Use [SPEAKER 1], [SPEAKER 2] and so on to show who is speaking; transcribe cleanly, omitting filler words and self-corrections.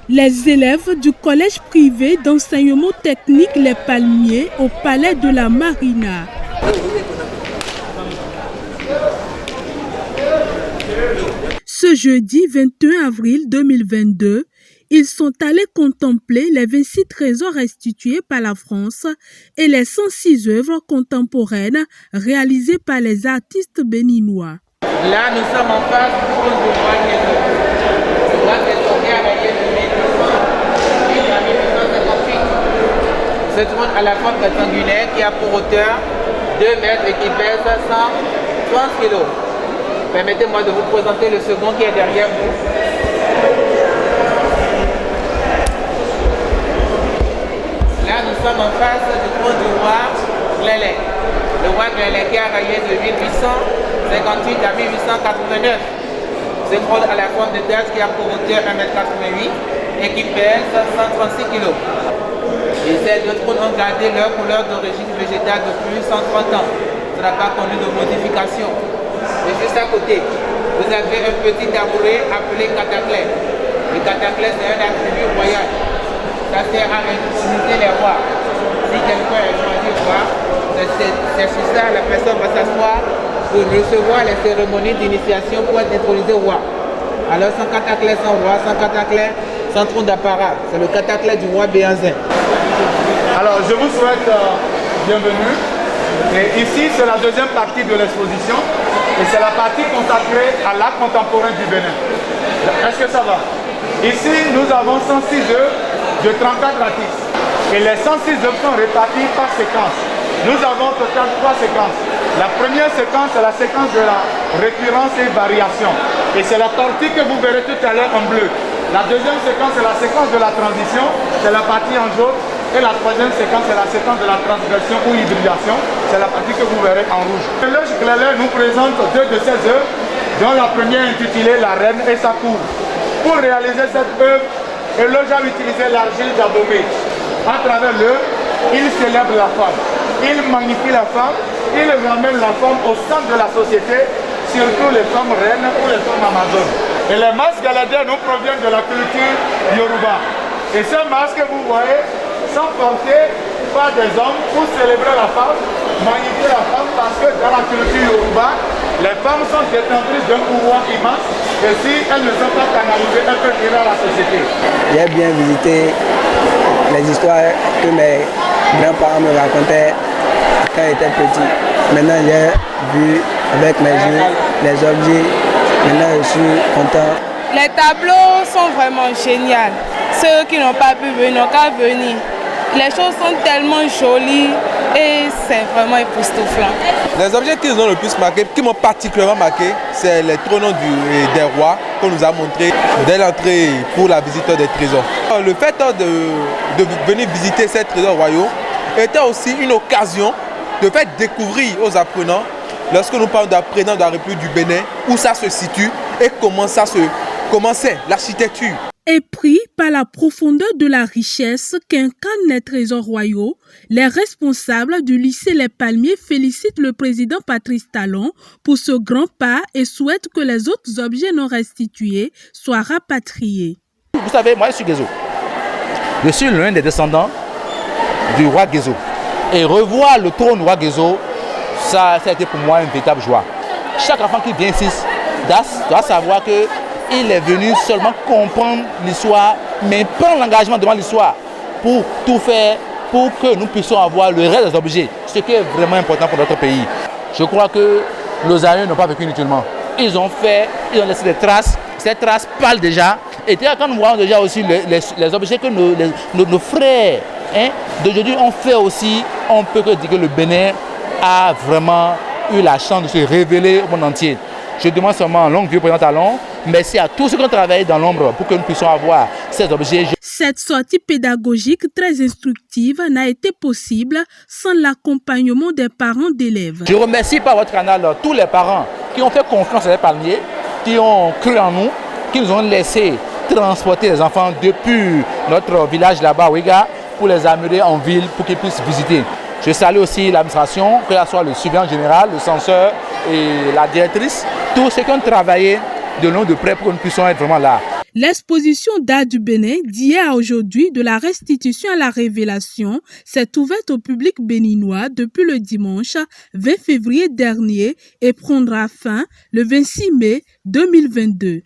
[SPEAKER 1] Les élèves du collège privé d'enseignement technique Les Palmiers au palais de la Marina. Ce jeudi 21 avril 2022, ils sont allés contempler les 26 trésors restitués par la France et les 106 œuvres contemporaines réalisées par les artistes béninois.
[SPEAKER 2] Là, nous sommes en face du trône du roi Guézo. Le roi Guézo qui a régné de 1858. Ce trône a la forme rectangulaire qui a pour hauteur 2 mètres et qui pèse 130 kg. Permettez-moi de vous présenter le second qui est derrière vous. Là, nous sommes en face du trône du roi Glélé. Le roi Glélé qui a régné de 1858 à 1889. Ce trône a la forme de tasse qui a pour hauteur 1,88 m et qui pèse 136 kg. Et ces deux trônes ont gardé leur couleur d'origine végétale depuis 130 ans. Ça n'a pas connu de modification. Et juste à côté, vous avez un petit tabouret appelé cataclès. Le cataclès est un attribut royal. Ça sert à introniser les rois. Si quelqu'un est choisi roi, c'est sur ça la personne va s'asseoir pour recevoir les cérémonies d'initiation pour être intronisé roi. Alors sans cataclès, sans roi, sans cataclès, sans trône d'apparat. C'est le cataclès du roi Béanzin.
[SPEAKER 3] Alors je vous souhaite bienvenue. Et ici c'est la deuxième partie de l'exposition et c'est la partie consacrée à l'art contemporain du Bénin. Est-ce que ça va? Ici nous avons 106 œuvres de 34 artistes et les 106 œuvres sont réparties par séquence. Nous avons au total 3 séquences. La première séquence est la séquence de la récurrence et variation et c'est la tortue que vous verrez tout à l'heure en bleu. La deuxième séquence est la séquence de la transition, c'est la partie en jaune. Et la troisième séquence, c'est la séquence de la transgression ou hybridation. C'est la partie que vous verrez en rouge. L'Éloge Glélé nous présente 2 de ses œuvres, dont la première intitulée La Reine et sa cour. Pour réaliser cette œuvre, Éloge a utilisé l'argile d'Abomey. À travers l'œuvre, il célèbre la femme. Il magnifie la femme, il ramène la femme au centre de la société, surtout les femmes reines ou les femmes amazones. Et les masques galadins nous proviennent de la culture Yoruba. Et ces masques que vous voyez sont portés par des hommes pour célébrer la femme, magnifier la femme, parce que dans la culture Yoruba, les femmes sont détentrices d'un pouvoir immense et si elles ne sont pas canalisées, elles peuvent tirer à la société.
[SPEAKER 4] J'ai bien visité les histoires que mes grands-parents me racontaient quand j'étais petit. Maintenant j'ai vu avec mes yeux les objets, maintenant je suis content.
[SPEAKER 5] Les tableaux sont vraiment géniaux. Ceux qui n'ont pas pu venir n'ont qu'à venir. Les choses sont tellement jolies et c'est vraiment époustouflant.
[SPEAKER 6] Les objets qui nous ont le plus marqué, qui m'ont particulièrement marqué, c'est les trônes des rois qu'on nous a montrés dès l'entrée pour la visite des trésors. Le fait de venir visiter ces trésors royaux était aussi une occasion de faire découvrir aux apprenants, lorsque nous parlons d'apprenants de la République du Bénin, où ça se situe et comment c'est l'architecture.
[SPEAKER 1] Épris par la profondeur de la richesse qu'incarnent les trésors royaux, les responsables du lycée Les Palmiers félicitent le président Patrice Talon pour ce grand pas et souhaitent que les autres objets non restitués soient rapatriés.
[SPEAKER 7] Vous savez, moi je suis Guézo. Je suis l'un des descendants du roi Guézo. Et revoir le trône du roi Guézo, ça a été pour moi une véritable joie. Chaque enfant qui vient ici doit savoir que il est venu seulement comprendre l'histoire, mais prendre l'engagement devant l'histoire pour tout faire pour que nous puissions avoir le reste des objets, ce qui est vraiment important pour notre pays. Je crois que nos aïeux n'ont pas vécu inutilement. Ils ont laissé des traces. Ces traces parlent déjà. Et quand nous voyons déjà aussi les objets que nos frères d'aujourd'hui ont fait aussi, on peut dire que le Bénin a vraiment eu la chance de se révéler au monde entier. Je demande seulement longue vie au président Talon. Merci à tous ceux qui ont travaillé dans l'ombre pour que nous puissions avoir ces objets.
[SPEAKER 1] Cette sortie pédagogique très instructive n'a été possible sans l'accompagnement des parents d'élèves.
[SPEAKER 7] Je remercie par votre canal tous les parents qui ont fait confiance à Les Palmiers, qui ont cru en nous, qui nous ont laissé transporter les enfants depuis notre village là-bas, Ouiga, pour les amener en ville pour qu'ils puissent visiter. Je salue aussi l'administration, que ce soit le surveillant général, le censeur et la directrice, tous ceux qui ont travaillé de long de près pour que nous puissions être vraiment là.
[SPEAKER 1] L'exposition d'art du Bénin d'hier à aujourd'hui de la restitution à la révélation s'est ouverte au public béninois depuis le dimanche 20 février dernier et prendra fin le 26 mai 2022.